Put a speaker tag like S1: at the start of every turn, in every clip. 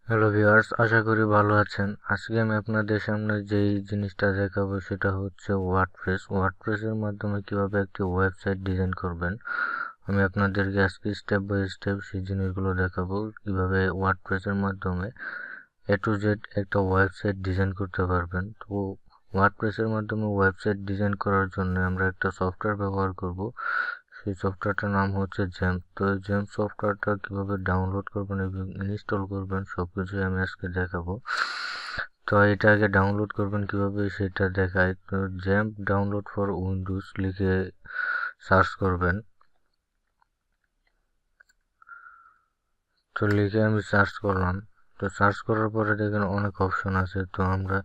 S1: Hello viewers, আশা করি ভালো আছেন। আজকে আমি আপনাদের সামনে যেই জিনিসটা দেখাবো সেটা হচ্ছে ওয়ার্ডপ্রেসের মাধ্যমে কিভাবে একটি ওয়েবসাইট ডিজাইন করবেন। আমি আপনাদেরকে আজকে স্টেপ বাই স্টেপ সেই জিনিসগুলো দেখাবো, কিভাবে ওয়ার্ডপ্রেসের মাধ্যমে এ টু জেড একটা ওয়েবসাইট ডিজাইন করতে পারবেন। তো ওয়ার্ডপ্রেসের মাধ্যমে ওয়েবসাইট ডিজাইন করার জন্য আমরা একটা সফটওয়্যার ব্যবহার করব। সেই সফটওয়্যারটার নাম হচ্ছে জ্যাম্প। তো এই জ্যাম্প সফটওয়্যারটা কিভাবে ডাউনলোড করবেন এবং ইনস্টল করবেন সবকিছুই আমি আজকে দেখাবো। তো এটা আগে ডাউনলোড করবেন কিভাবে সেটা দেখাই। তো জ্যাম্প ডাউনলোড ফর উইন্ডোজ লিখে সার্চ করবেন। তো লিখে আমি সার্চ করলাম। তো সার্চ করার পরে দেখেন অনেক অপশন আছে। তো আমরা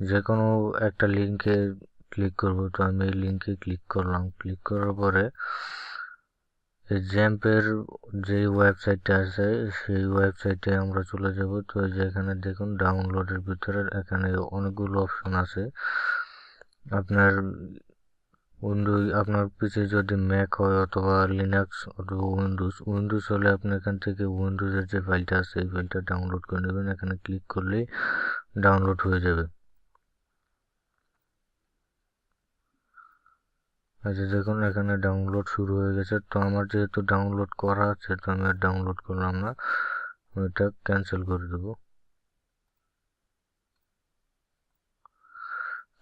S1: যে কোনো একটা লিঙ্কে ক্লিক করব। তো আমি এই লিঙ্কে ক্লিক করলাম। ক্লিক করার পরে এই জ্যাম্পের যে ওয়েবসাইটটা আছে সেই ওয়েবসাইটে আমরা চলে যাব। তো যেখানে দেখুন ডাউনলোডের ভিতরে এখানে অনেকগুলো অপশন আছে। আপনার আপনার পিছে যদি ম্যাক হয় অথবা লিনাক্স অথবা উইন্ডোজ হলে আপনি এখান থেকে উইন্ডোজের যে ফাইলটা আছে এই ফাইলটা ডাউনলোড করে নেবেন। এখানে ক্লিক করলেই ডাউনলোড হয়ে যাবে। আচ্ছা, দেখুন এখানে ডাউনলোড শুরু হয়ে গেছে। তো আমার যেহেতু ডাউনলোড করা আছে তো আমি আর ডাউনলোড করলাম না, এটা ক্যান্সেল করে দেবো।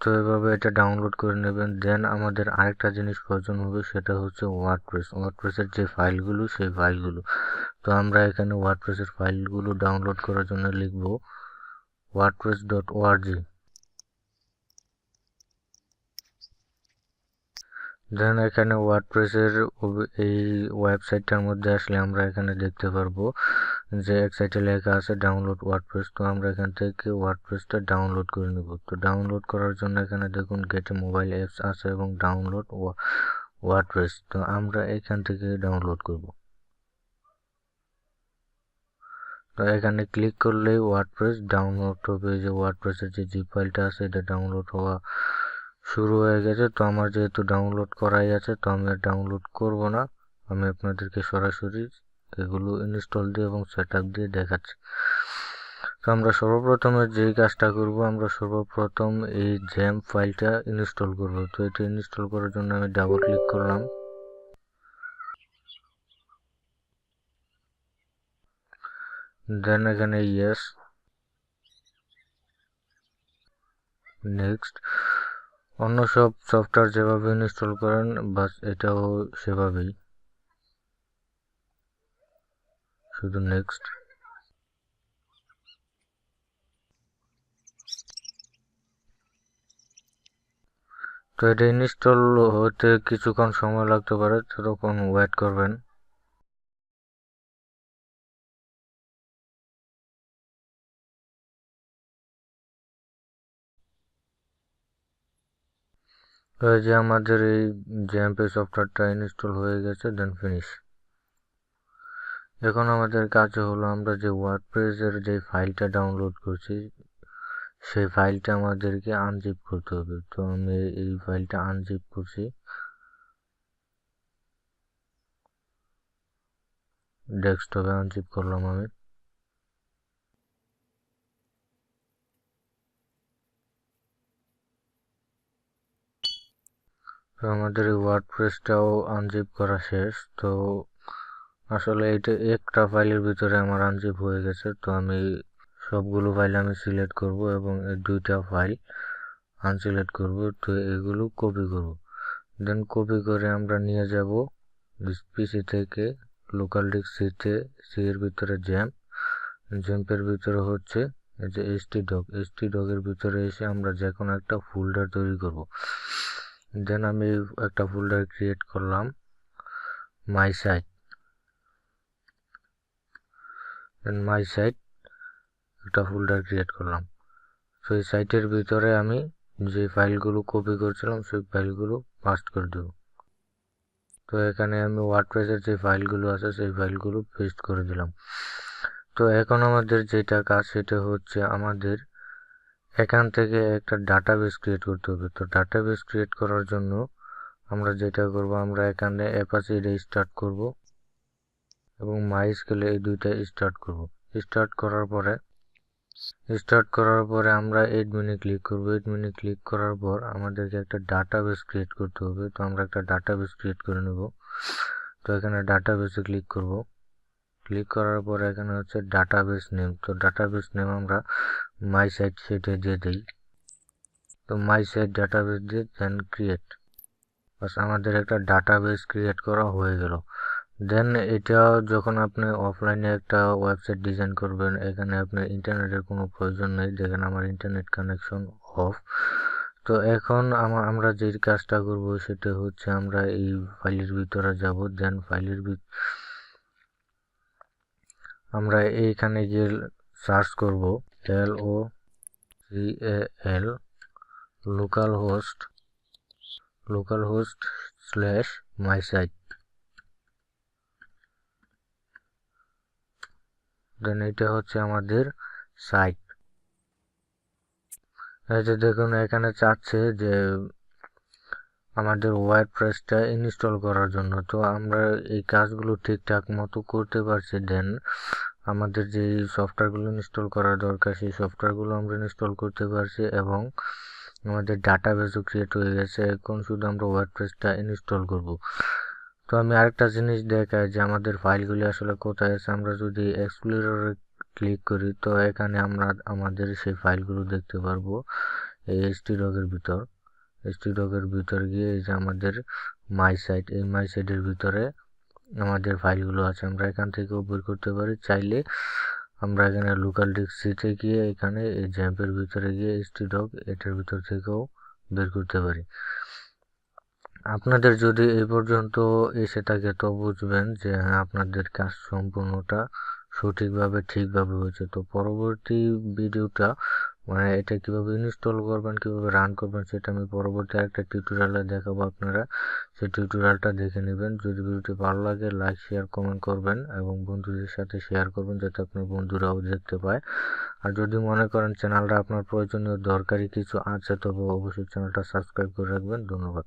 S1: তো এভাবে এটা ডাউনলোড করে নেবেন। দেন আমাদের আরেকটা জিনিস প্রয়োজন হবে, সেটা হচ্ছে ওয়ার্ডপ্রেসের যে ফাইলগুলো সেই ফাইলগুলো। তো আমরা এখানে ওয়ার্ডপ্রেসের ফাইলগুলো ডাউনলোড করার জন্য লিখব wordpress.org। দেন এখানে ওয়ার্ডপ্রেসের এই ওয়েবসাইটটার মধ্যে আসলে আমরা এখানে দেখতে পারবো যে এক সাইটে লেখা আছে ডাউনলোড ওয়ার্ডপ্রেস। তো আমরা এখান থেকে ওয়ার্ডপ্রেসটা ডাউনলোড করে নেব। তো ডাউনলোড করার জন্য এখানে দেখুন গেট মোবাইল অ্যাপস আছে এবং ডাউনলোড ওয়ার্ডপ্রেস। তো আমরা এখান থেকে ডাউনলোড করব। তো এখানে ক্লিক করলেই ওয়ার্ডপ্রেস ডাউনলোড হবে। যে ওয়ার্ডপ্রেসের যে জিপ ফাইলটা আছে এটা ডাউনলোড হওয়া শুরু হয়ে গেছে। তো আমার যেহেতু ডাউনলোড করাই আছে তো আমি আর ডাউনলোড করব না, আমি আপনাদেরকে সরাসরি এগুলো ইনস্টল দিয়ে এবং সেটআপ দিয়ে দেখাচ্ছি। তো আমরা সর্বপ্রথমে যে কাজটা করব, আমরা সর্বপ্রথম এই জ্যাম্প ফাইলটা ইনস্টল করব। তো এটা ইনস্টল করার জন্য আমি ডাবল ক্লিক করলাম। দেন এখানে ইয়েস, নেক্সট। অন্য সব সফটওয়্যার যেভাবে ইনস্টল করেন বাস এটাও সেভাবেই, শুধু নেক্সট। তো এটা ইনস্টল হতে কিছুক্ষণ সময় লাগতে পারে, ততক্ষণ ওয়েট করবেন। তো এই যে আমাদের এই জ্যাম্পে সফটওয়্যারটা ইনস্টল হয়ে গেছে। Then finish. এখন আমাদের কাজ হলো আমরা যে ওয়ার্ডপ্রেসের যে ফাইলটা ডাউনলোড করছি সেই ফাইলটা আমাদেরকে আনজিপ করতে হবে। তো আমি এই ফাইলটা আনজিপ করছি, ডেস্কটপে আনজিপ করলাম আমি। তো আমাদের এই ওয়ার্ডপ্রেসটাও আনজিপ করা শেষ। তো আসলে এটা একটা ফাইলের ভিতরে আমার আনজিপ হয়ে গেছে। তো আমি সবগুলো ফাইল আমি সিলেক্ট করব এবং এই দুইটা ফাইল আনসিলেক্ট করব। তো এগুলো কপি করব। দেন কপি করে আমরা নিয়ে যাব পিসি থেকে লোকাল ডিস্ক সি এর ভিতরে জ্যাম্পের ভিতরে হচ্ছে এই যে htdoc এর ভিতরে এসে আমরা যে কোনো একটা ফোল্ডার তৈরি করব। দেন আমি একটা ফোল্ডার ক্রিয়েট করলাম, মাই সাইট। দেন মাই সাইট একটা ফোল্ডার ক্রিয়েট করলাম। তো এই সাইটের ভিতরে আমি যে ফাইলগুলো কপি করছিলাম সেই ফাইলগুলো পাস্ট করে দেব। তো এখানে আমি ওয়ার্ডপ্রেসের যে ফাইলগুলো আছে সেই ফাইলগুলো পেস্ট করে দিলাম। তো এখন আমাদের যেটা কাজ সেটা হচ্ছে আমাদের এখান থেকে একটা ডাটাবেস ক্রিয়েট করতে হবে। তো ডাটাবেস ক্রিয়েট করার জন্য আমরা যেটা করব, আমরা এখানে অ্যাপাচি স্টার্ট করব এবং মাইস্কেল এই দুইটা স্টার্ট করব। স্টার্ট করার পরে আমরা অ্যাডমিনে ক্লিক করব। অ্যাডমিনে ক্লিক করার পর আমাদেরকে একটা ডাটাবেস ক্রিয়েট করতে হবে। তো আমরা একটা ডাটাবেস ক্রিয়েট করে নেব। তো এখানে ডাটাবেসে ক্লিক করব। ক্লিক করার পর এখানে হচ্ছে ডাটাবেস নেম। তো ডাটাবেস নেম আমরা মাই সাইট সেটে দিয়ে দিই। তো মাই সাইট ডাটাবেস দিয়ে দেন ক্রিয়েট। বাস আমাদের একটা ডাটাবেস ক্রিয়েট করা হয়ে গেল। দেন এটা যখন আপনি অফলাইনে একটা ওয়েবসাইট ডিজাইন করবেন, এখানে আপনার ইন্টারনেটের কোনো প্রয়োজন নেই। দেখেন আমার ইন্টারনেট কানেকশন অফ। তো এখন আমরা যে কাজটা করব সেটা হচ্ছে আমরা এই ফাইলের ভিতরে যাব। দেন আমরা এইখানে গিয়ে সার্চ করব LOCAL localhost/mysite। দেন এটা হচ্ছে আমাদের সাইট। এই যে দেখুন এখানে চাচ্ছে যে আমাদের ওয়ার্ডপ্রেসটা ইনস্টল করার জন্য। তো আমরা এই কাজগুলো ঠিকঠাক মতো করতে পারছি। দেন আমাদের যে সফটওয়্যারগুলো ইনস্টল করা দরকার সেই সফটওয়্যারগুলো আমরা ইনস্টল করতে পারছি এবং আমাদের ডাটাবেসও ক্রিয়েট হয়ে গেছে। এখন শুধু আমরা ওয়ার্ডপ্রেসটা ইনস্টল করব। তো আমি আরেকটা জিনিস দেখাই যে আমাদের ফাইলগুলি আসলে কোথায় আছে। আমরা যদি এক্সপ্লোরারে ক্লিক করি তো এখানে আমরা আমাদের সেই ফাইলগুলো দেখতে পারবো এই htdoc-এর ভিতর গিয়ে এই যে আমাদের মাই সাইট, এই মাই সাইটের ভিতরে আমাদের ফাইলগুলো আছে। আমরা এখান থেকেও বের করতে পারি। চাইলে আমরা এখানে লোকাল ডিস্কতে গিয়ে এখানে এই জ্যাম্পের ভিতরে গিয়ে htdoc এটার ভিতর থেকেও বের করতে পারি। আপনাদের যদি এই পর্যন্ত এসে থাকে তো বুঝবেন যে হ্যাঁ আপনাদের কাজ সম্পূর্ণটা সঠিকভাবে ঠিকভাবে হয়েছে। তো পরবর্তী ভিডিওটা মানে এটা কিভাবে ইনস্টল করবেন, কিভাবে রান করবেন সেটা আমি পরবর্তী একটা টিউটোরিয়ালে দেখাবো। আপনারা সেই টিউটোরিয়ালটা দেখে নেবেন। যদি ভিডিওটি ভালো লাগে লাইক শেয়ার কমেন্ট করবেন এবং বন্ধুদের সাথে শেয়ার করবেন যাতে আপনার বন্ধুরাও দেখতে পায়। আর যদি মনে করেন চ্যানেলটা আপনার প্রয়োজনীয় দরকারি কিছু আছে তবে অবশ্যই চ্যানেলটা সাবস্ক্রাইব করে রাখবেন। ধন্যবাদ।